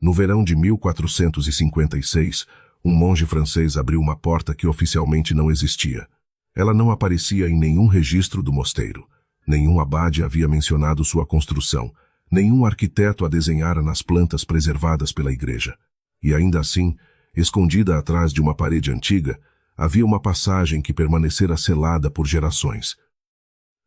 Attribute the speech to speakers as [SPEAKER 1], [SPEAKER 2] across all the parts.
[SPEAKER 1] No verão de 1456, um monge francês abriu uma porta que oficialmente não existia. Ela não aparecia em nenhum registro do mosteiro. Nenhum abade havia mencionado sua construção. Nenhum arquiteto a desenhara nas plantas preservadas pela igreja. E ainda assim, escondida atrás de uma parede antiga, havia uma passagem que permanecera selada por gerações.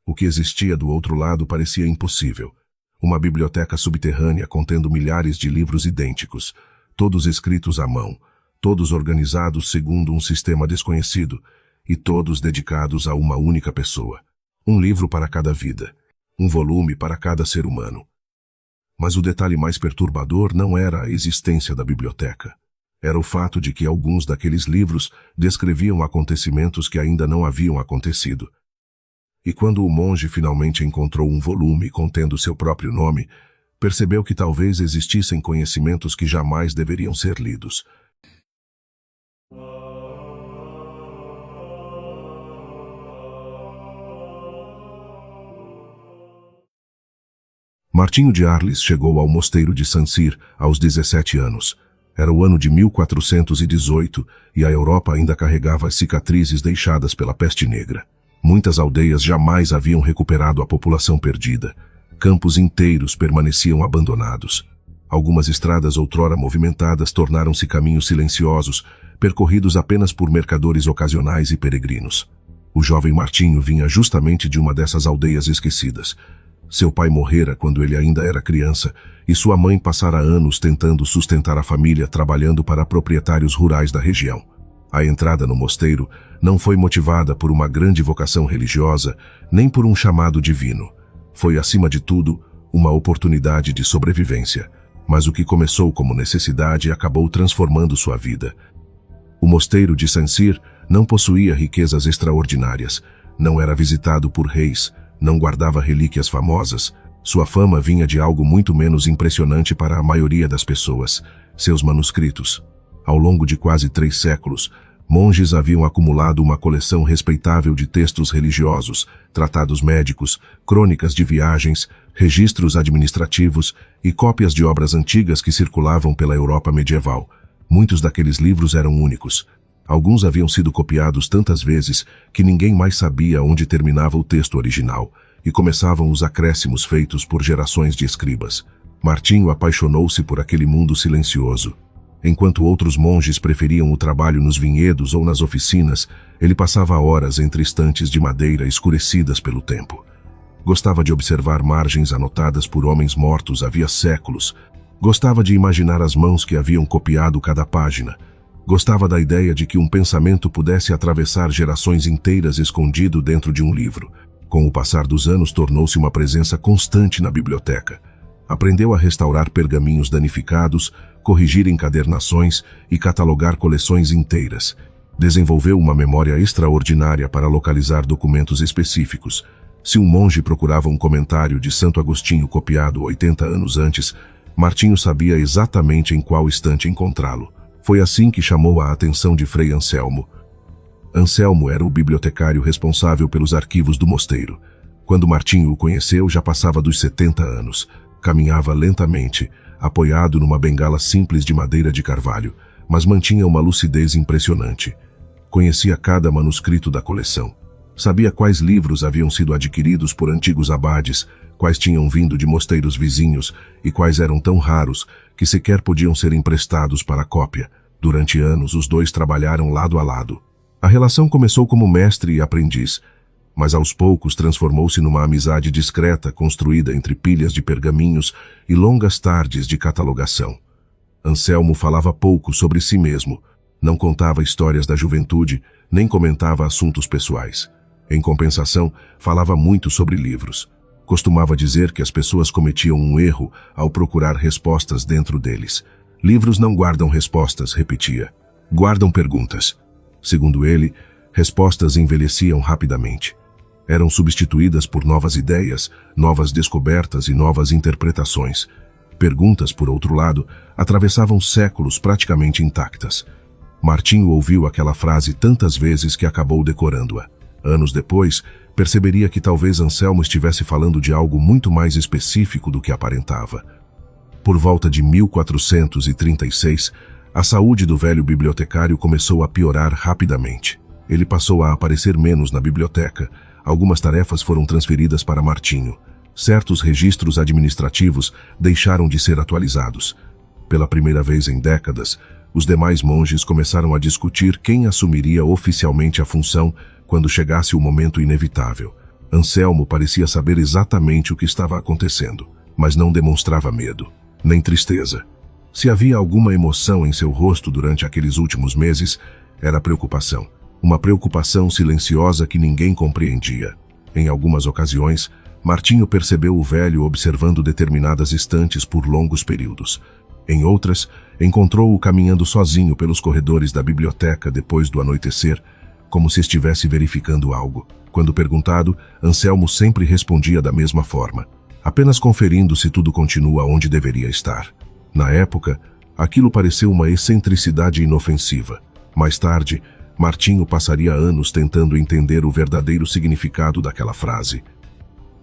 [SPEAKER 1] O que existia do outro lado parecia impossível. Uma biblioteca subterrânea contendo milhares de livros idênticos, todos escritos à mão, todos organizados segundo um sistema desconhecido, e todos dedicados a uma única pessoa. Um livro para cada vida, um volume para cada ser humano. Mas o detalhe mais perturbador não era a existência da biblioteca. Era o fato de que alguns daqueles livros descreviam acontecimentos que ainda não haviam acontecido. E quando o monge finalmente encontrou um volume contendo seu próprio nome, percebeu que talvez existissem conhecimentos que jamais deveriam ser lidos. Martinho de Arles chegou ao mosteiro de Saint-Cyr aos 17 anos. Era o ano de 1418 e a Europa ainda carregava as cicatrizes deixadas pela peste negra. Muitas aldeias jamais haviam recuperado a população perdida. Campos inteiros permaneciam abandonados. Algumas estradas outrora movimentadas tornaram-se caminhos silenciosos, percorridos apenas por mercadores ocasionais e peregrinos. O jovem Martinho vinha justamente de uma dessas aldeias esquecidas. Seu pai morrera quando ele ainda era criança e sua mãe passara anos tentando sustentar a família trabalhando para proprietários rurais da região. A entrada no mosteiro não foi motivada por uma grande vocação religiosa, nem por um chamado divino. Foi, acima de tudo, uma oportunidade de sobrevivência. Mas o que começou como necessidade acabou transformando sua vida. O mosteiro de Saint-Cyr não possuía riquezas extraordinárias, não era visitado por reis, não guardava relíquias famosas. Sua fama vinha de algo muito menos impressionante para a maioria das pessoas: seus manuscritos. Ao longo de quase 3 séculos, monges haviam acumulado uma coleção respeitável de textos religiosos, tratados médicos, crônicas de viagens, registros administrativos e cópias de obras antigas que circulavam pela Europa medieval. Muitos daqueles livros eram únicos. Alguns haviam sido copiados tantas vezes que ninguém mais sabia onde terminava o texto original, e começavam os acréscimos feitos por gerações de escribas. Martinho apaixonou-se por aquele mundo silencioso. Enquanto outros monges preferiam o trabalho nos vinhedos ou nas oficinas, ele passava horas entre estantes de madeira escurecidas pelo tempo. Gostava de observar margens anotadas por homens mortos havia séculos. Gostava de imaginar as mãos que haviam copiado cada página. Gostava da ideia de que um pensamento pudesse atravessar gerações inteiras escondido dentro de um livro. Com o passar dos anos, tornou-se uma presença constante na biblioteca. Aprendeu a restaurar pergaminhos danificados, corrigir encadernações e catalogar coleções inteiras. Desenvolveu uma memória extraordinária para localizar documentos específicos. Se um monge procurava um comentário de Santo Agostinho copiado 80 anos antes, Martinho sabia exatamente em qual estante encontrá-lo. Foi assim que chamou a atenção de Frei Anselmo. Anselmo era o bibliotecário responsável pelos arquivos do mosteiro. Quando Martinho o conheceu, já passava dos 70 anos. Caminhava lentamente, apoiado numa bengala simples de madeira de carvalho, mas mantinha uma lucidez impressionante. Conhecia cada manuscrito da coleção. Sabia quais livros haviam sido adquiridos por antigos abades, quais tinham vindo de mosteiros vizinhos e quais eram tão raros que sequer podiam ser emprestados para cópia. Durante anos, os dois trabalharam lado a lado. A relação começou como mestre e aprendiz, mas aos poucos transformou-se numa amizade discreta construída entre pilhas de pergaminhos e longas tardes de catalogação. Anselmo falava pouco sobre si mesmo, não contava histórias da juventude, nem comentava assuntos pessoais. Em compensação, falava muito sobre livros. Costumava dizer que as pessoas cometiam um erro ao procurar respostas dentro deles. Livros não guardam respostas, repetia. Guardam perguntas. Segundo ele, respostas envelheciam rapidamente. Eram substituídas por novas ideias, novas descobertas e novas interpretações. Perguntas, por outro lado, atravessavam séculos praticamente intactas. Martinho ouviu aquela frase tantas vezes que acabou decorando-a. Anos depois, perceberia que talvez Anselmo estivesse falando de algo muito mais específico do que aparentava. Por volta de 1436, a saúde do velho bibliotecário começou a piorar rapidamente. Ele passou a aparecer menos na biblioteca. Algumas tarefas foram transferidas para Martinho. Certos registros administrativos deixaram de ser atualizados. Pela primeira vez em décadas, os demais monges começaram a discutir quem assumiria oficialmente a função quando chegasse o momento inevitável. Anselmo parecia saber exatamente o que estava acontecendo, mas não demonstrava medo, nem tristeza. Se havia alguma emoção em seu rosto durante aqueles últimos meses, era preocupação. Uma preocupação silenciosa que ninguém compreendia. Em algumas ocasiões, Martinho percebeu o velho observando determinadas estantes por longos períodos. Em outras, encontrou-o caminhando sozinho pelos corredores da biblioteca depois do anoitecer, como se estivesse verificando algo. Quando perguntado, Anselmo sempre respondia da mesma forma, apenas conferindo se tudo continua onde deveria estar. Na época, aquilo pareceu uma excentricidade inofensiva. Mais tarde, Martinho passaria anos tentando entender o verdadeiro significado daquela frase.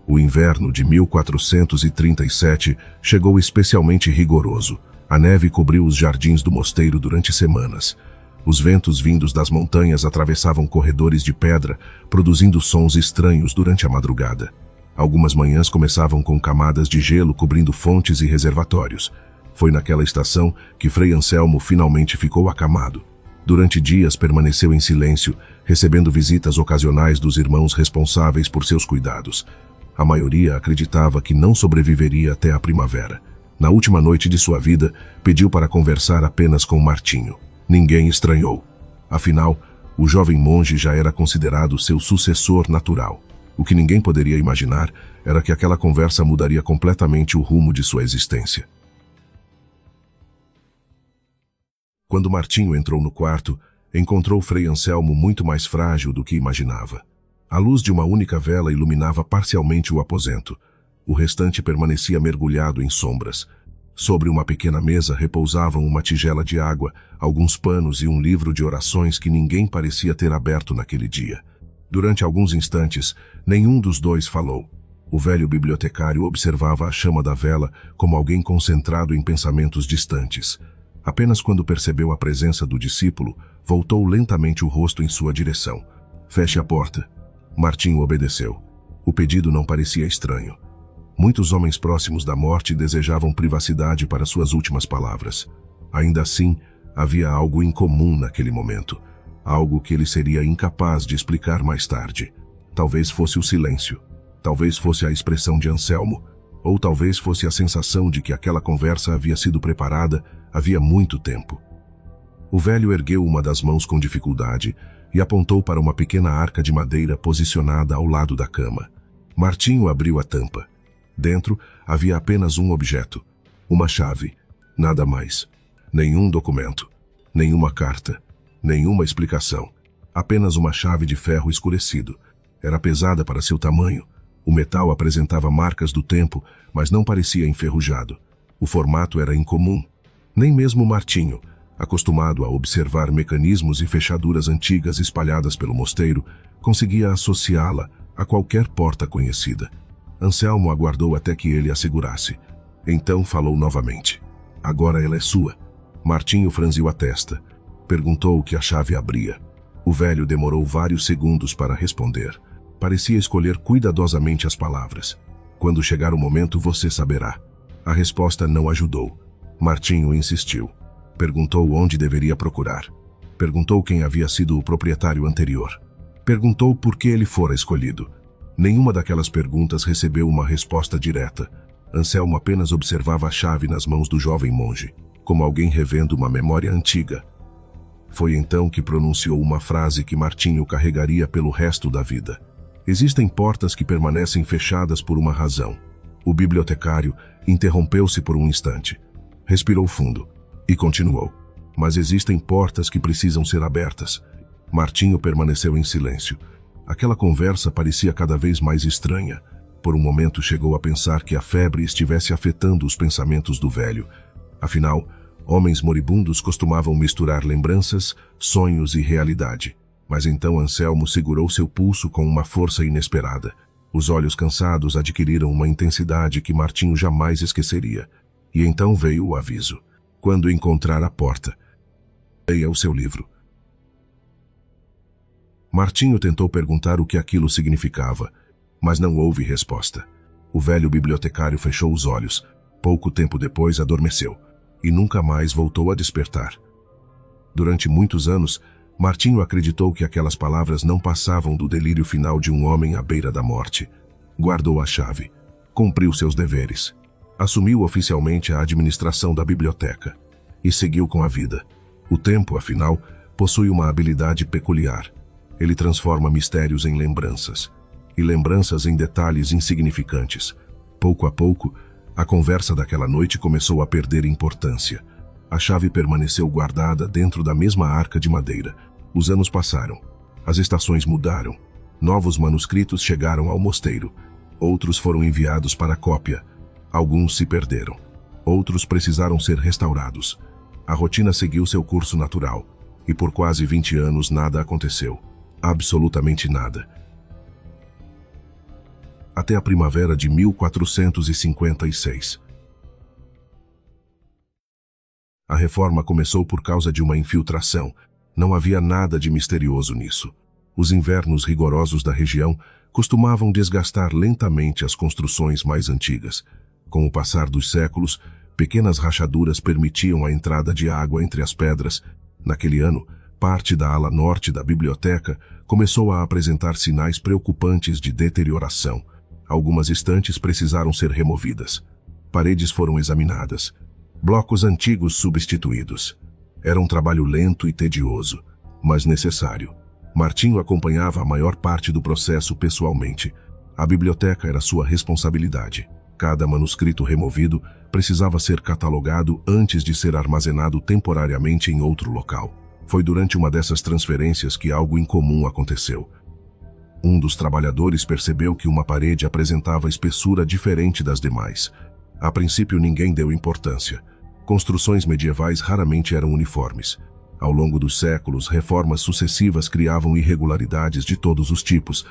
[SPEAKER 1] O inverno de 1437 chegou especialmente rigoroso. A neve cobriu os jardins do mosteiro durante semanas. Os ventos vindos das montanhas atravessavam corredores de pedra, produzindo sons estranhos durante a madrugada. Algumas manhãs começavam com camadas de gelo cobrindo fontes e reservatórios. Foi naquela estação que Frei Anselmo finalmente ficou acamado. Durante dias permaneceu em silêncio, recebendo visitas ocasionais dos irmãos responsáveis por seus cuidados. A maioria acreditava que não sobreviveria até a primavera. Na última noite de sua vida, pediu para conversar apenas com Martinho. Ninguém estranhou. Afinal, o jovem monge já era considerado seu sucessor natural. O que ninguém poderia imaginar era que aquela conversa mudaria completamente o rumo de sua existência. Quando Martinho entrou no quarto, encontrou Frei Anselmo muito mais frágil do que imaginava. A luz de uma única vela iluminava parcialmente o aposento. O restante permanecia mergulhado em sombras. Sobre uma pequena mesa repousavam uma tigela de água, alguns panos e um livro de orações que ninguém parecia ter aberto naquele dia. Durante alguns instantes, nenhum dos dois falou. O velho bibliotecário observava a chama da vela como alguém concentrado em pensamentos distantes. Apenas quando percebeu a presença do discípulo, voltou lentamente o rosto em sua direção. "Feche a porta." Martinho obedeceu. O pedido não parecia estranho. Muitos homens próximos da morte desejavam privacidade para suas últimas palavras. Ainda assim, havia algo incomum naquele momento. Algo que ele seria incapaz de explicar mais tarde. Talvez fosse o silêncio. Talvez fosse a expressão de Anselmo. Ou talvez fosse a sensação de que aquela conversa havia sido preparada havia muito tempo. O velho ergueu uma das mãos com dificuldade e apontou para uma pequena arca de madeira posicionada ao lado da cama. Martinho abriu a tampa. Dentro havia apenas um objeto, uma chave, nada mais. Nenhum documento, nenhuma carta, nenhuma explicação. Apenas uma chave de ferro escurecido. Era pesada para seu tamanho. O metal apresentava marcas do tempo, mas não parecia enferrujado. O formato era incomum. Nem mesmo Martinho, acostumado a observar mecanismos e fechaduras antigas espalhadas pelo mosteiro, conseguia associá-la a qualquer porta conhecida. Anselmo aguardou até que ele a segurasse. Então falou novamente. "Agora ela é sua." Martinho franziu a testa. Perguntou o que a chave abria. O velho demorou vários segundos para responder. Parecia escolher cuidadosamente as palavras. "Quando chegar o momento, você saberá." A resposta não ajudou. Martinho insistiu. Perguntou onde deveria procurar. Perguntou quem havia sido o proprietário anterior. Perguntou por que ele fora escolhido. Nenhuma daquelas perguntas recebeu uma resposta direta. Anselmo apenas observava a chave nas mãos do jovem monge, como alguém revendo uma memória antiga. Foi então que pronunciou uma frase que Martinho carregaria pelo resto da vida. Existem portas que permanecem fechadas por uma razão. O bibliotecário interrompeu-se por um instante. Respirou fundo e continuou. Mas existem portas que precisam ser abertas. Martinho permaneceu em silêncio. Aquela conversa parecia cada vez mais estranha. Por um momento chegou a pensar que a febre estivesse afetando os pensamentos do velho. Afinal, homens moribundos costumavam misturar lembranças, sonhos e realidade. Mas então Anselmo segurou seu pulso com uma força inesperada. Os olhos cansados adquiriram uma intensidade que Martinho jamais esqueceria. E então veio o aviso. Quando encontrar a porta, leia o seu livro. Martinho tentou perguntar o que aquilo significava, mas não houve resposta. O velho bibliotecário fechou os olhos. Pouco tempo depois adormeceu, e nunca mais voltou a despertar. Durante muitos anos, Martinho acreditou que aquelas palavras não passavam do delírio final de um homem à beira da morte. Guardou a chave, cumpriu seus deveres, assumiu oficialmente a administração da biblioteca e seguiu com a vida. O tempo, afinal, possui uma habilidade peculiar. Ele transforma mistérios em lembranças, e lembranças em detalhes insignificantes. Pouco a pouco, a conversa daquela noite começou a perder importância. A chave permaneceu guardada dentro da mesma arca de madeira. Os anos passaram. As estações mudaram. Novos manuscritos chegaram ao mosteiro. Outros foram enviados para cópia. Alguns se perderam. Outros precisaram ser restaurados. A rotina seguiu seu curso natural. E por quase 20 anos nada aconteceu. Absolutamente nada. Até a primavera de 1456. A reforma começou por causa de uma infiltração. Não havia nada de misterioso nisso. Os invernos rigorosos da região costumavam desgastar lentamente as construções mais antigas. Com o passar dos séculos, pequenas rachaduras permitiam a entrada de água entre as pedras. Naquele ano, parte da ala norte da biblioteca começou a apresentar sinais preocupantes de deterioração. Algumas estantes precisaram ser removidas. Paredes foram examinadas. Blocos antigos substituídos. Era um trabalho lento e tedioso, mas necessário. Martinho acompanhava a maior parte do processo pessoalmente. A biblioteca era sua responsabilidade. Cada manuscrito removido precisava ser catalogado antes de ser armazenado temporariamente em outro local. Foi durante uma dessas transferências que algo incomum aconteceu. Um dos trabalhadores percebeu que uma parede apresentava espessura diferente das demais. A princípio ninguém deu importância. Construções medievais raramente eram uniformes. Ao longo dos séculos, reformas sucessivas criavam irregularidades de todos os tipos.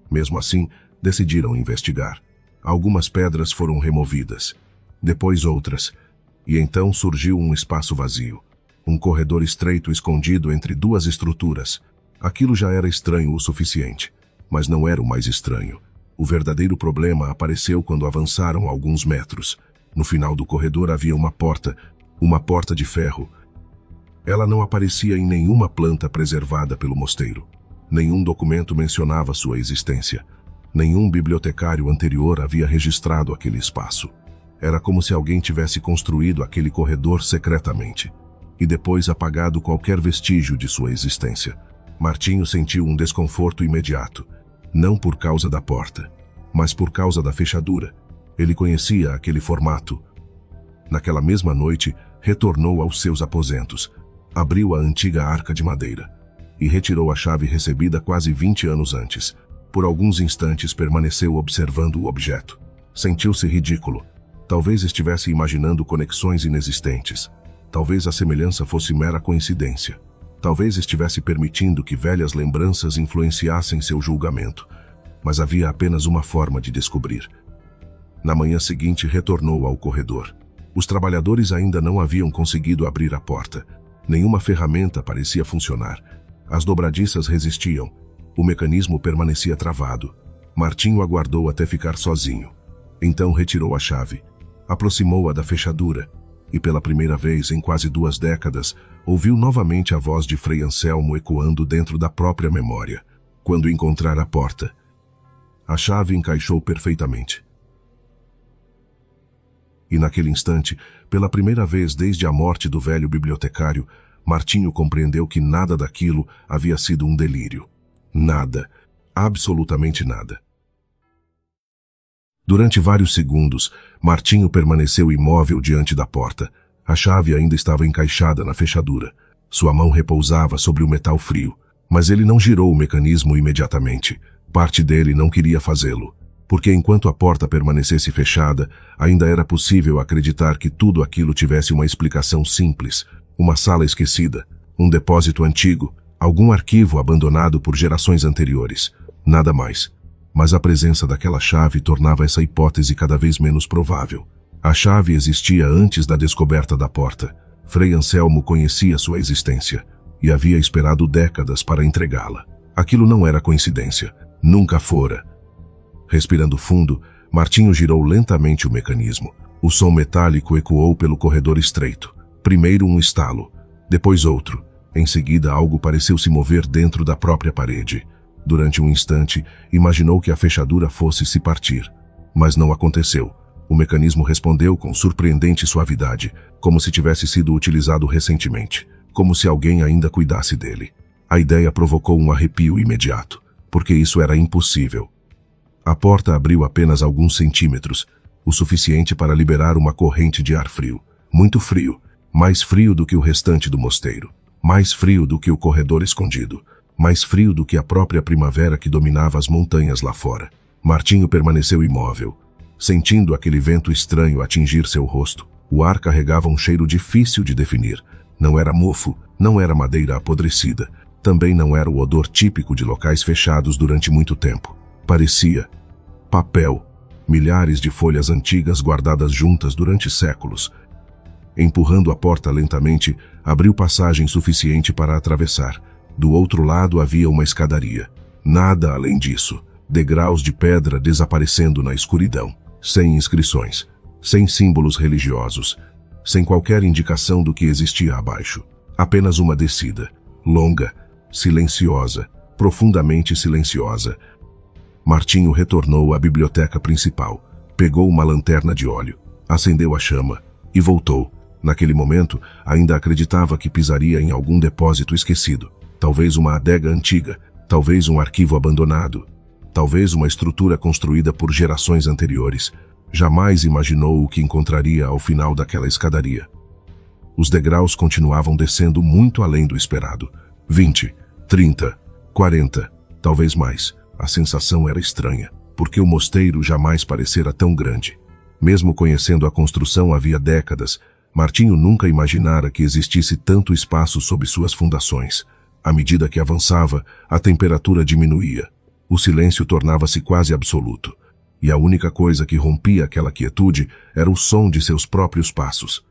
[SPEAKER 1] Mesmo assim, decidiram investigar. Algumas pedras foram removidas, depois outras, e então surgiu um espaço vazio. Um corredor estreito escondido entre duas estruturas. Aquilo já era estranho o suficiente, mas não era o mais estranho. O verdadeiro problema apareceu quando avançaram alguns metros. No final do corredor havia uma porta de ferro. Ela não aparecia em nenhuma planta preservada pelo mosteiro. Nenhum documento mencionava sua existência. Nenhum bibliotecário anterior havia registrado aquele espaço. Era como se alguém tivesse construído aquele corredor secretamente e depois apagado qualquer vestígio de sua existência. Martinho sentiu um desconforto imediato, não por causa da porta, mas por causa da fechadura. Ele conhecia aquele formato. Naquela mesma noite, retornou aos seus aposentos, abriu a antiga arca de madeira e retirou a chave recebida quase 20 anos antes. Por alguns instantes permaneceu observando o objeto. Sentiu-se ridículo. Talvez estivesse imaginando conexões inexistentes. Talvez a semelhança fosse mera coincidência. Talvez estivesse permitindo que velhas lembranças influenciassem seu julgamento. Mas havia apenas uma forma de descobrir. Na manhã seguinte retornou ao corredor. Os trabalhadores ainda não haviam conseguido abrir a porta. Nenhuma ferramenta parecia funcionar. As dobradiças resistiam. O mecanismo permanecia travado. Martinho aguardou até ficar sozinho. Então retirou a chave, aproximou-a da fechadura e, pela primeira vez em quase 2 décadas, ouviu novamente a voz de Frei Anselmo ecoando dentro da própria memória. Quando encontrar a porta, a chave encaixou perfeitamente. E naquele instante, pela primeira vez desde a morte do velho bibliotecário, Martinho compreendeu que nada daquilo havia sido um delírio. Nada, absolutamente nada. Durante vários segundos, Martinho permaneceu imóvel diante da porta. A chave ainda estava encaixada na fechadura. Sua mão repousava sobre o metal frio, mas ele não girou o mecanismo imediatamente. Parte dele não queria fazê-lo, porque enquanto a porta permanecesse fechada, ainda era possível acreditar que tudo aquilo tivesse uma explicação simples. Uma sala esquecida, um depósito antigo, algum arquivo abandonado por gerações anteriores. Nada mais. Mas a presença daquela chave tornava essa hipótese cada vez menos provável. A chave existia antes da descoberta da porta. Frei Anselmo conhecia sua existência e havia esperado décadas para entregá-la. Aquilo não era coincidência. Nunca fora. Respirando fundo, Martinho girou lentamente o mecanismo. O som metálico ecoou pelo corredor estreito. Primeiro um estalo, depois outro. Em seguida, algo pareceu se mover dentro da própria parede. Durante um instante, imaginou que a fechadura fosse se partir. Mas não aconteceu. O mecanismo respondeu com surpreendente suavidade, como se tivesse sido utilizado recentemente, como se alguém ainda cuidasse dele. A ideia provocou um arrepio imediato, porque isso era impossível. A porta abriu apenas alguns centímetros, o suficiente para liberar uma corrente de ar frio. Muito frio, mais frio do que o restante do mosteiro, mais frio do que o corredor escondido, mais frio do que a própria primavera que dominava as montanhas lá fora. Martinho permaneceu imóvel, sentindo aquele vento estranho atingir seu rosto. O ar carregava um cheiro difícil de definir. Não era mofo, não era madeira apodrecida, também não era o odor típico de locais fechados durante muito tempo. Parecia papel, milhares de folhas antigas guardadas juntas durante séculos. Empurrando a porta lentamente, abriu passagem suficiente para atravessar. Do outro lado havia uma escadaria. Nada além disso. Degraus de pedra desaparecendo na escuridão. Sem inscrições, sem símbolos religiosos, sem qualquer indicação do que existia abaixo. Apenas uma descida, longa, silenciosa, profundamente silenciosa. Martinho retornou à biblioteca principal, pegou uma lanterna de óleo, acendeu a chama e voltou. Naquele momento, ainda acreditava que pisaria em algum depósito esquecido. Talvez uma adega antiga, talvez um arquivo abandonado, talvez uma estrutura construída por gerações anteriores. Jamais imaginou o que encontraria ao final daquela escadaria. Os degraus continuavam descendo muito além do esperado. 20, 30, 40, talvez mais. A sensação era estranha, porque o mosteiro jamais parecera tão grande. Mesmo conhecendo a construção havia décadas, Martinho nunca imaginara que existisse tanto espaço sob suas fundações. À medida que avançava, a temperatura diminuía. O silêncio tornava-se quase absoluto. E a única coisa que rompia aquela quietude era o som de seus próprios passos.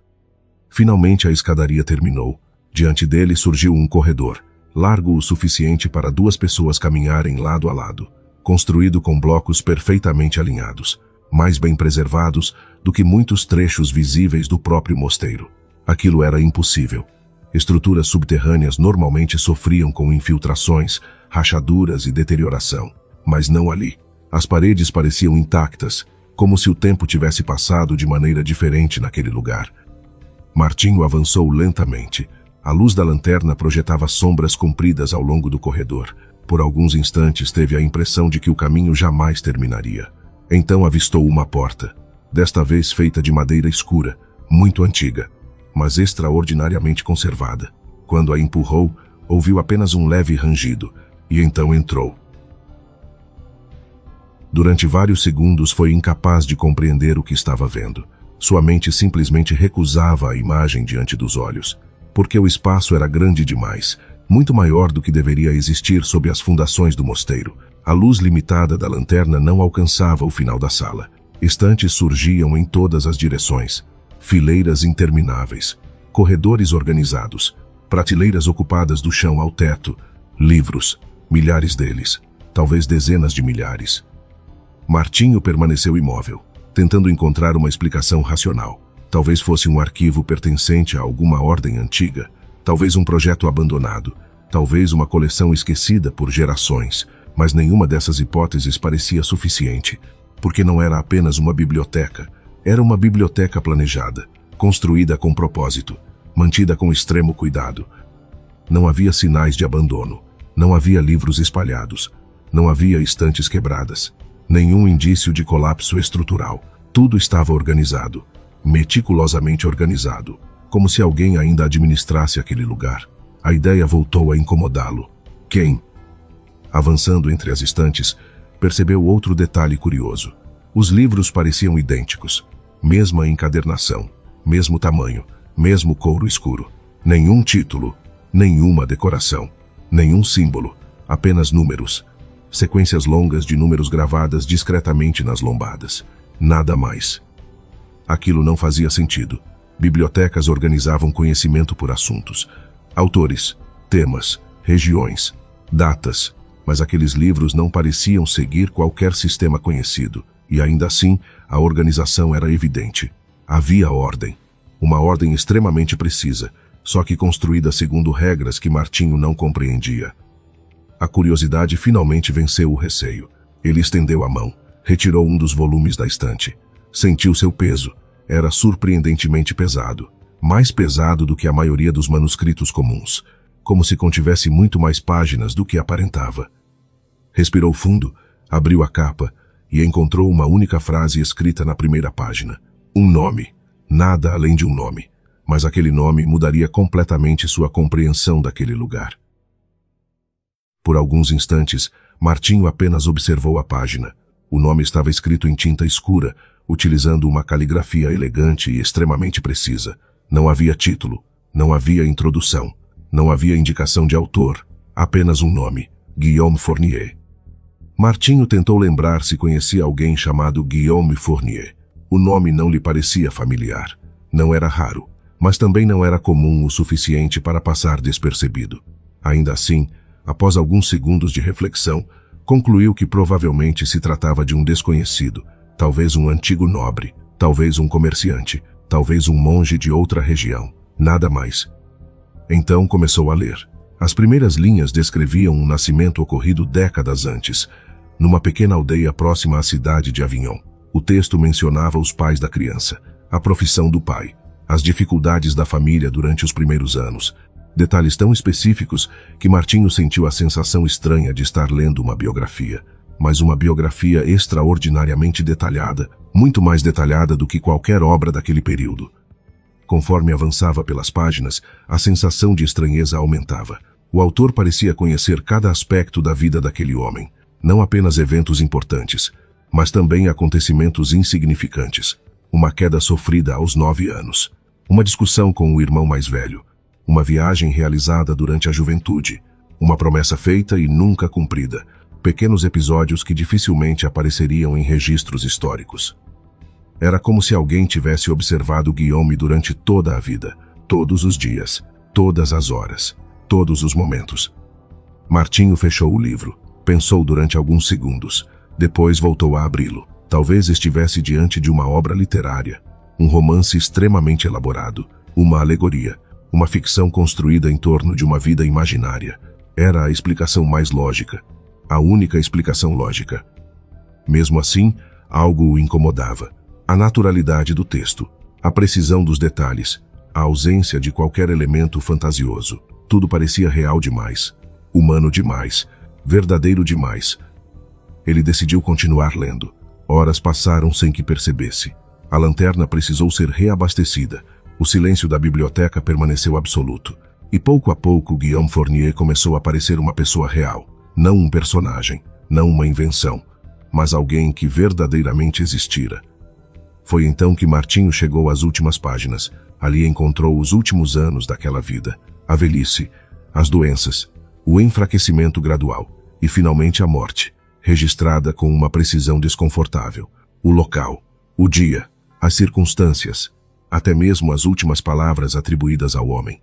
[SPEAKER 1] Finalmente a escadaria terminou. Diante dele surgiu um corredor, largo o suficiente para duas pessoas caminharem lado a lado, construído com blocos perfeitamente alinhados, mais bem preservados do que muitos trechos visíveis do próprio mosteiro. Aquilo era impossível. Estruturas subterrâneas normalmente sofriam com infiltrações, rachaduras e deterioração, mas não ali. As paredes pareciam intactas, como se o tempo tivesse passado de maneira diferente naquele lugar. Martinho avançou lentamente. A luz da lanterna projetava sombras compridas ao longo do corredor. Por alguns instantes teve a impressão de que o caminho jamais terminaria. Então avistou uma porta, desta vez feita de madeira escura, muito antiga, mas extraordinariamente conservada. Quando a empurrou, ouviu apenas um leve rangido, e então entrou. Durante vários segundos foi incapaz de compreender o que estava vendo. Sua mente simplesmente recusava a imagem diante dos olhos, porque o espaço era grande demais, muito maior do que deveria existir sob as fundações do mosteiro. A luz limitada da lanterna não alcançava o final da sala. Estantes surgiam em todas as direções, fileiras intermináveis, corredores organizados, prateleiras ocupadas do chão ao teto, livros, milhares deles, talvez dezenas de milhares. Martinho permaneceu imóvel, tentando encontrar uma explicação racional. Talvez fosse um arquivo pertencente a alguma ordem antiga, talvez um projeto abandonado, talvez uma coleção esquecida por gerações, mas nenhuma dessas hipóteses parecia suficiente, porque não era apenas uma biblioteca, era uma biblioteca planejada, construída com propósito, mantida com extremo cuidado. Não havia sinais de abandono, não havia livros espalhados, não havia estantes quebradas, nenhum indício de colapso estrutural. Tudo estava organizado, meticulosamente organizado, como se alguém ainda administrasse aquele lugar. A ideia voltou a incomodá-lo. Quem? Avançando entre as estantes, percebeu outro detalhe curioso. Os livros pareciam idênticos, mesma encadernação, mesmo tamanho, mesmo couro escuro. Nenhum título, nenhuma decoração, nenhum símbolo, apenas números. Sequências longas de números gravadas discretamente nas lombadas. Nada mais. Aquilo não fazia sentido. Bibliotecas organizavam conhecimento por assuntos, autores, temas, regiões, datas, mas aqueles livros não pareciam seguir qualquer sistema conhecido, e ainda assim a organização era evidente. Havia ordem, uma ordem extremamente precisa, só que construída segundo regras que Martinho não compreendia. A curiosidade finalmente venceu o receio. Ele estendeu a mão, retirou um dos volumes da estante. Sentiu seu peso. Era surpreendentemente pesado, mais pesado do que a maioria dos manuscritos comuns, como se contivesse muito mais páginas do que aparentava. Respirou fundo, abriu a capa e encontrou uma única frase escrita na primeira página. Um nome, nada além de um nome, mas aquele nome mudaria completamente sua compreensão daquele lugar. Por alguns instantes, Martinho apenas observou a página. O nome estava escrito em tinta escura, utilizando uma caligrafia elegante e extremamente precisa. Não havia título, não havia introdução, não havia indicação de autor, apenas um nome, Guillaume Fournier. Martinho tentou lembrar se conhecia alguém chamado Guillaume Fournier. O nome não lhe parecia familiar. Não era raro, mas também não era comum o suficiente para passar despercebido. Ainda assim, após alguns segundos de reflexão, concluiu que provavelmente se tratava de um desconhecido, talvez um antigo nobre, talvez um comerciante, talvez um monge de outra região, nada mais. Então começou a ler. As primeiras linhas descreviam um nascimento ocorrido décadas antes, numa pequena aldeia próxima à cidade de Avignon. O texto mencionava os pais da criança, a profissão do pai, as dificuldades da família durante os primeiros anos, detalhes tão específicos que Martinho sentiu a sensação estranha de estar lendo uma biografia, mas uma biografia extraordinariamente detalhada, muito mais detalhada do que qualquer obra daquele período. Conforme avançava pelas páginas, a sensação de estranheza aumentava. O autor parecia conhecer cada aspecto da vida daquele homem, não apenas eventos importantes, mas também acontecimentos insignificantes. Uma queda sofrida aos 9 anos, uma discussão com o irmão mais velho, uma viagem realizada durante a juventude, uma promessa feita e nunca cumprida, pequenos episódios que dificilmente apareceriam em registros históricos. Era como se alguém tivesse observado Guillaume durante toda a vida, todos os dias, todas as horas, todos os momentos. Martinho fechou o livro, pensou durante alguns segundos, depois voltou a abri-lo. Talvez estivesse diante de uma obra literária, um romance extremamente elaborado, uma alegoria, uma ficção construída em torno de uma vida imaginária. Era a explicação mais lógica, a única explicação lógica. Mesmo assim, algo o incomodava. A naturalidade do texto, a precisão dos detalhes, a ausência de qualquer elemento fantasioso. Tudo parecia real demais, humano demais, verdadeiro demais. Ele decidiu continuar lendo. Horas passaram sem que percebesse. A lanterna precisou ser reabastecida. O silêncio da biblioteca permaneceu absoluto. E pouco a pouco Guillaume Fournier começou a parecer uma pessoa real. Não um personagem, não uma invenção, mas alguém que verdadeiramente existira. Foi então que Martinho chegou às últimas páginas. Ali encontrou os últimos anos daquela vida. A velhice, as doenças, o enfraquecimento gradual e finalmente a morte, registrada com uma precisão desconfortável. O local, o dia, as circunstâncias, até mesmo as últimas palavras atribuídas ao homem.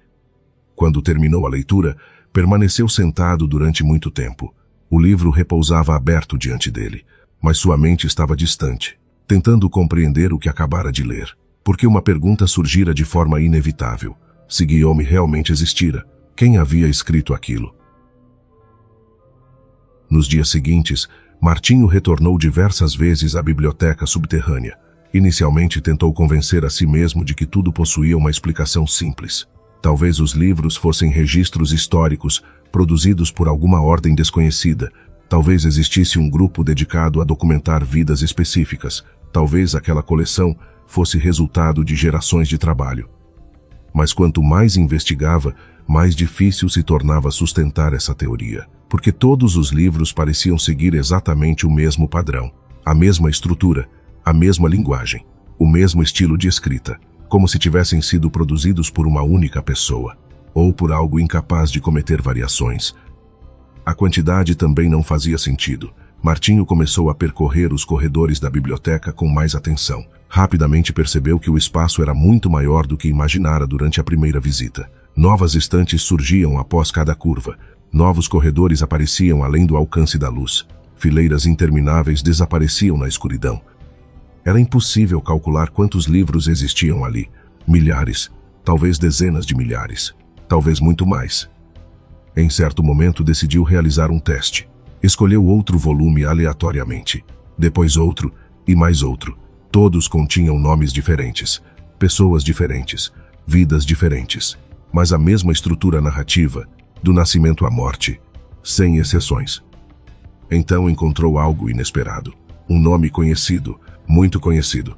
[SPEAKER 1] Quando terminou a leitura, permaneceu sentado durante muito tempo. O livro repousava aberto diante dele, mas sua mente estava distante, tentando compreender o que acabara de ler, porque uma pergunta surgira de forma inevitável. Se Guillaume realmente existira, quem havia escrito aquilo? Nos dias seguintes, Martinho retornou diversas vezes à biblioteca subterrânea. Inicialmente tentou convencer a si mesmo de que tudo possuía uma explicação simples. Talvez os livros fossem registros históricos, produzidos por alguma ordem desconhecida. Talvez existisse um grupo dedicado a documentar vidas específicas. Talvez aquela coleção fosse resultado de gerações de trabalho. Mas quanto mais investigava, mais difícil se tornava sustentar essa teoria, porque todos os livros pareciam seguir exatamente o mesmo padrão, a mesma estrutura, a mesma linguagem, o mesmo estilo de escrita, como se tivessem sido produzidos por uma única pessoa, ou por algo incapaz de cometer variações. A quantidade também não fazia sentido. Martinho começou a percorrer os corredores da biblioteca com mais atenção. Rapidamente percebeu que o espaço era muito maior do que imaginara durante a primeira visita. Novas estantes surgiam após cada curva. Novos corredores apareciam além do alcance da luz. Fileiras intermináveis desapareciam na escuridão. Era impossível calcular quantos livros existiam ali. Milhares, talvez dezenas de milhares, talvez muito mais. Em certo momento decidiu realizar um teste. Escolheu outro volume aleatoriamente. Depois outro e mais outro. Todos continham nomes diferentes, pessoas diferentes, vidas diferentes, mas a mesma estrutura narrativa, do nascimento à morte, sem exceções. Então encontrou algo inesperado. Um nome conhecido, muito conhecido.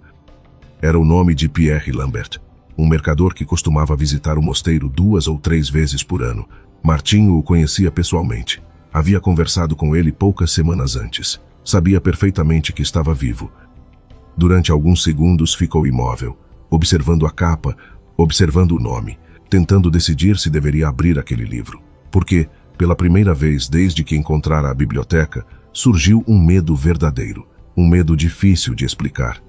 [SPEAKER 1] Era o nome de Pierre Lambert, um mercador que costumava visitar o mosteiro 2 ou 3 vezes por ano. Martinho o conhecia pessoalmente. Havia conversado com ele poucas semanas antes. Sabia perfeitamente que estava vivo. Durante alguns segundos ficou imóvel, observando a capa, observando o nome, tentando decidir se deveria abrir aquele livro. Porque, pela primeira vez desde que encontrara a biblioteca, surgiu um medo verdadeiro, um medo difícil de explicar.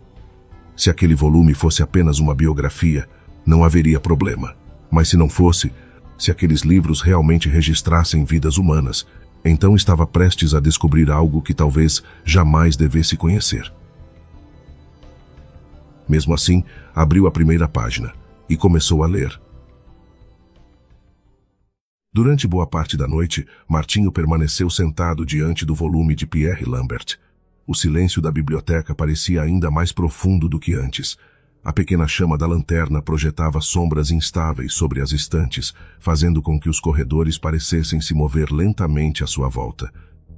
[SPEAKER 1] Se aquele volume fosse apenas uma biografia, não haveria problema. Mas se não fosse, se aqueles livros realmente registrassem vidas humanas, então estava prestes a descobrir algo que talvez jamais devesse conhecer. Mesmo assim, abriu a primeira página e começou a ler. Durante boa parte da noite, Martinho permaneceu sentado diante do volume de Pierre Lambert. O silêncio da biblioteca parecia ainda mais profundo do que antes. A pequena chama da lanterna projetava sombras instáveis sobre as estantes, fazendo com que os corredores parecessem se mover lentamente à sua volta.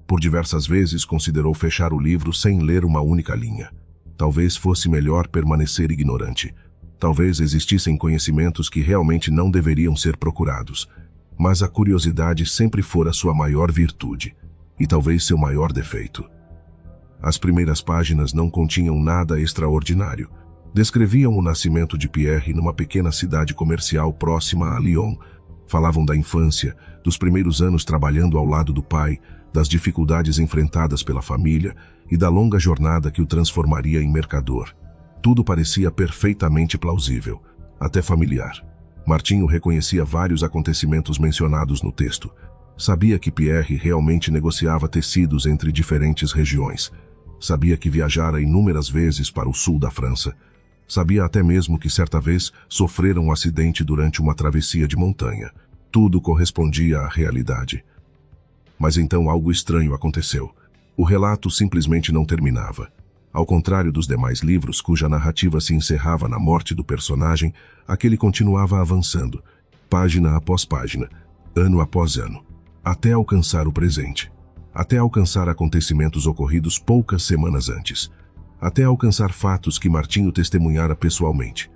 [SPEAKER 1] Por diversas vezes considerou fechar o livro sem ler uma única linha. Talvez fosse melhor permanecer ignorante. Talvez existissem conhecimentos que realmente não deveriam ser procurados. Mas a curiosidade sempre fora sua maior virtude, e talvez seu maior defeito. As primeiras páginas não continham nada extraordinário. Descreviam o nascimento de Pierre numa pequena cidade comercial próxima a Lyon. Falavam da infância, dos primeiros anos trabalhando ao lado do pai, das dificuldades enfrentadas pela família e da longa jornada que o transformaria em mercador. Tudo parecia perfeitamente plausível, até familiar. Martinho reconhecia vários acontecimentos mencionados no texto. Sabia que Pierre realmente negociava tecidos entre diferentes regiões. Sabia que viajara inúmeras vezes para o sul da França. Sabia até mesmo que certa vez sofrera um acidente durante uma travessia de montanha. Tudo correspondia à realidade. Mas então algo estranho aconteceu. O relato simplesmente não terminava. Ao contrário dos demais livros, cuja narrativa se encerrava na morte do personagem, aquele continuava avançando, página após página, ano após ano, até alcançar o presente, até alcançar acontecimentos ocorridos poucas semanas antes, até alcançar fatos que Martinho testemunhara pessoalmente.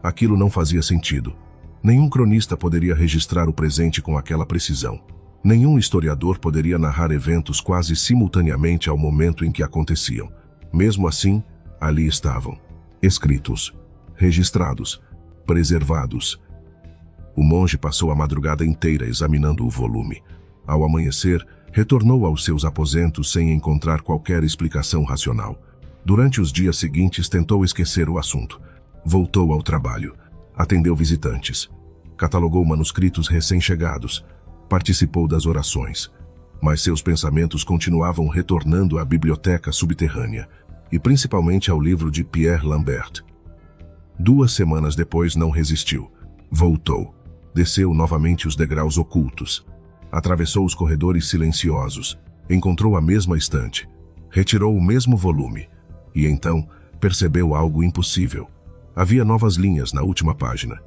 [SPEAKER 1] Aquilo não fazia sentido. Nenhum cronista poderia registrar o presente com aquela precisão. Nenhum historiador poderia narrar eventos quase simultaneamente ao momento em que aconteciam. Mesmo assim, ali estavam, escritos, registrados, preservados. O monge passou a madrugada inteira examinando o volume. Ao amanhecer, retornou aos seus aposentos sem encontrar qualquer explicação racional. Durante os dias seguintes tentou esquecer o assunto. Voltou ao trabalho, atendeu visitantes, catalogou manuscritos recém-chegados, participou das orações, mas seus pensamentos continuavam retornando à biblioteca subterrânea, e principalmente ao livro de Pierre Lambert. 2 semanas depois não resistiu. Voltou, desceu novamente os degraus ocultos, atravessou os corredores silenciosos, encontrou a mesma estante, retirou o mesmo volume, e então percebeu algo impossível. Havia novas linhas na última página.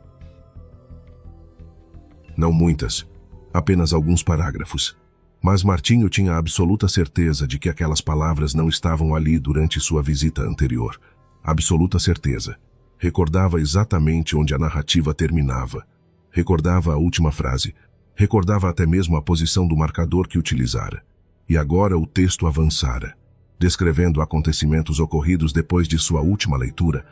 [SPEAKER 1] Não muitas, apenas alguns parágrafos. Mas Martinho tinha absoluta certeza de que aquelas palavras não estavam ali durante sua visita anterior. Absoluta certeza. Recordava exatamente onde a narrativa terminava. Recordava a última frase. Recordava até mesmo a posição do marcador que utilizara. E agora o texto avançara, descrevendo acontecimentos ocorridos depois de sua última leitura.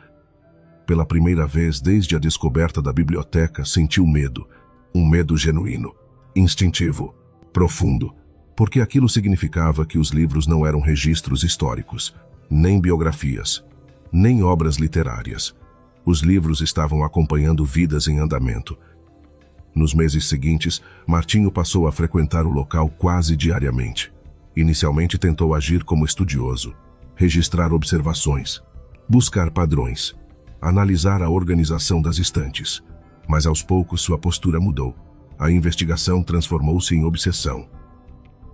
[SPEAKER 1] Pela primeira vez desde a descoberta da biblioteca, sentiu medo. Um medo genuíno, instintivo, profundo, porque aquilo significava que os livros não eram registros históricos, nem biografias. nem obras literárias. Os livros estavam acompanhando vidas em andamento. Nos meses seguintes, Martinho passou a frequentar o local quase diariamente. Inicialmente tentou agir como estudioso, registrar observações, buscar padrões, analisar a organização das estantes. Mas aos poucos sua postura mudou. A investigação transformou-se em obsessão.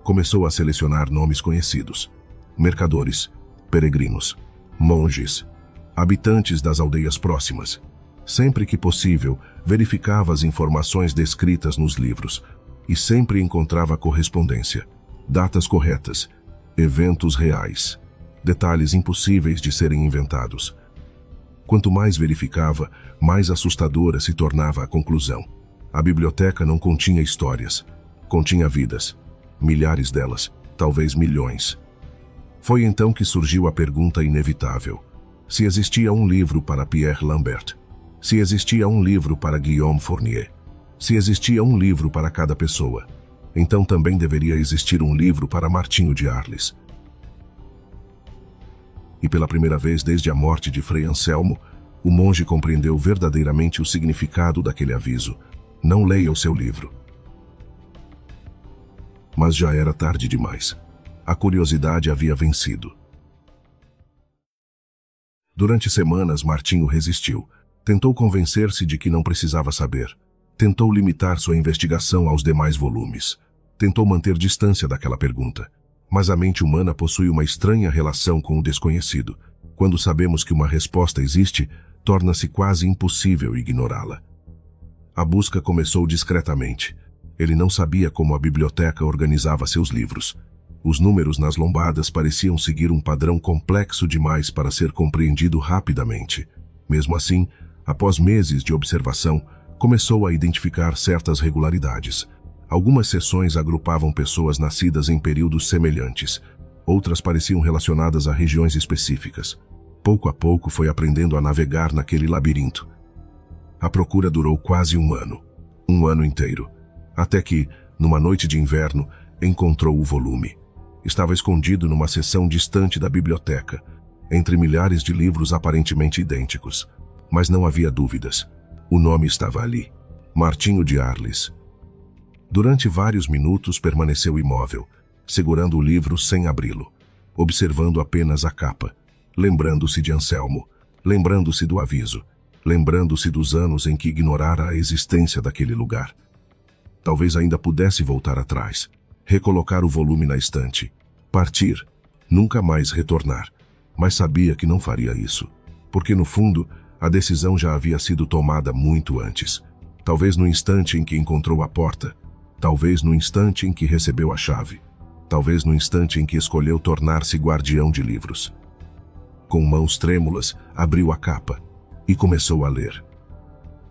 [SPEAKER 1] Começou a selecionar nomes conhecidos: mercadores, peregrinos, monges, habitantes das aldeias próximas. Sempre que possível, verificava as informações descritas nos livros e sempre encontrava correspondência, datas corretas, eventos reais, detalhes impossíveis de serem inventados. Quanto mais verificava, mais assustadora se tornava a conclusão. A biblioteca não continha histórias, continha vidas, milhares delas, talvez milhões. Foi então que surgiu a pergunta inevitável: se existia um livro para Pierre Lambert, se existia um livro para Guillaume Fournier, se existia um livro para cada pessoa, então também deveria existir um livro para Martinho de Arles. E pela primeira vez desde a morte de Frei Anselmo, o monge compreendeu verdadeiramente o significado daquele aviso: não leia o seu livro. Mas já era tarde demais. A curiosidade havia vencido. Durante semanas, Martinho resistiu. Tentou convencer-se de que não precisava saber. Tentou limitar sua investigação aos demais volumes. Tentou manter distância daquela pergunta. Mas a mente humana possui uma estranha relação com o desconhecido. Quando sabemos que uma resposta existe, torna-se quase impossível ignorá-la. A busca começou discretamente. Ele não sabia como a biblioteca organizava seus livros. Os números nas lombadas pareciam seguir um padrão complexo demais para ser compreendido rapidamente. Mesmo assim, após meses de observação, começou a identificar certas regularidades. Algumas seções agrupavam pessoas nascidas em períodos semelhantes. Outras pareciam relacionadas a regiões específicas. Pouco a pouco foi aprendendo a navegar naquele labirinto. A procura durou quase um ano inteiro, até que, numa noite de inverno, encontrou o volume. Estava escondido numa seção distante da biblioteca, entre milhares de livros aparentemente idênticos. Mas não havia dúvidas. O nome estava ali: Martinho de Arles. Durante vários minutos permaneceu imóvel, segurando o livro sem abri-lo, observando apenas a capa, lembrando-se de Anselmo, lembrando-se do aviso, lembrando-se dos anos em que ignorara a existência daquele lugar. Talvez ainda pudesse voltar atrás, recolocar o volume na estante, partir, nunca mais retornar, mas sabia que não faria isso, porque no fundo a decisão já havia sido tomada muito antes. Talvez no instante em que encontrou a porta, talvez no instante em que recebeu a chave, talvez no instante em que escolheu tornar-se guardião de livros. Com mãos trêmulas, abriu a capa e começou a ler.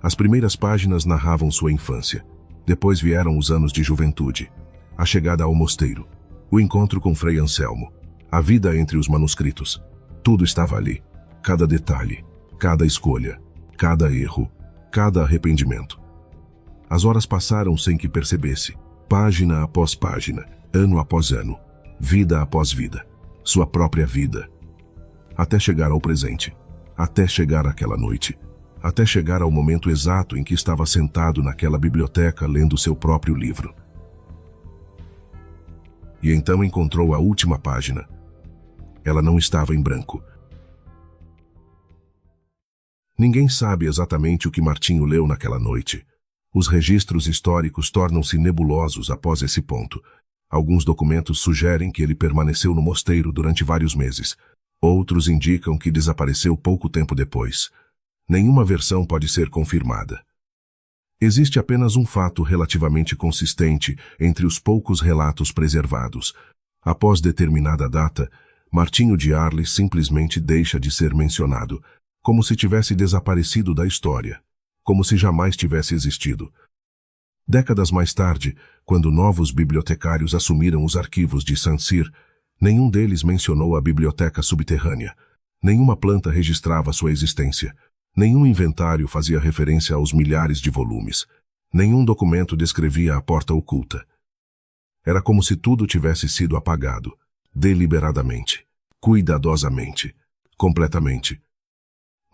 [SPEAKER 1] As primeiras páginas narravam sua infância. Depois vieram os anos de juventude, a chegada ao mosteiro, o encontro com Frei Anselmo, a vida entre os manuscritos. Tudo estava ali. Cada detalhe, cada escolha, cada erro, cada arrependimento. As horas passaram sem que percebesse, página após página, ano após ano, vida após vida, sua própria vida. Até chegar ao presente, até chegar àquela noite, até chegar ao momento exato em que estava sentado naquela biblioteca lendo seu próprio livro. E então encontrou a última página. Ela não estava em branco. Ninguém sabe exatamente o que Martinho leu naquela noite. Os registros históricos tornam-se nebulosos após esse ponto. Alguns documentos sugerem que ele permaneceu no mosteiro durante vários meses. Outros indicam que desapareceu pouco tempo depois. Nenhuma versão pode ser confirmada. Existe apenas um fato relativamente consistente entre os poucos relatos preservados. Após determinada data, Martinho de Arles simplesmente deixa de ser mencionado, como se tivesse desaparecido da história, como se jamais tivesse existido. Décadas mais tarde, quando novos bibliotecários assumiram os arquivos de Saint-Cyr, nenhum deles mencionou a biblioteca subterrânea. Nenhuma planta registrava sua existência. Nenhum inventário fazia referência aos milhares de volumes. Nenhum documento descrevia a porta oculta. Era como se tudo tivesse sido apagado, deliberadamente, cuidadosamente, completamente,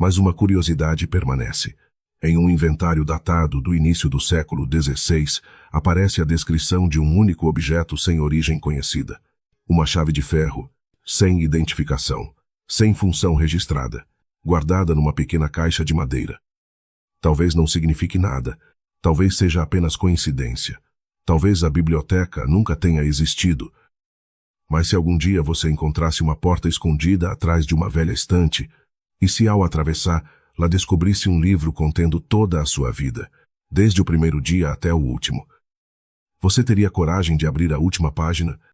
[SPEAKER 1] Mas uma curiosidade permanece. Em um inventário datado do início do século XVI, aparece a descrição de um único objeto sem origem conhecida. Uma chave de ferro, sem identificação, sem função registrada, guardada numa pequena caixa de madeira. Talvez não signifique nada, talvez seja apenas coincidência. Talvez a biblioteca nunca tenha existido. Mas se algum dia você encontrasse uma porta escondida atrás de uma velha estante, e se ao atravessar, lá descobrisse um livro contendo toda a sua vida, desde o primeiro dia até o último, você teria coragem de abrir a última página?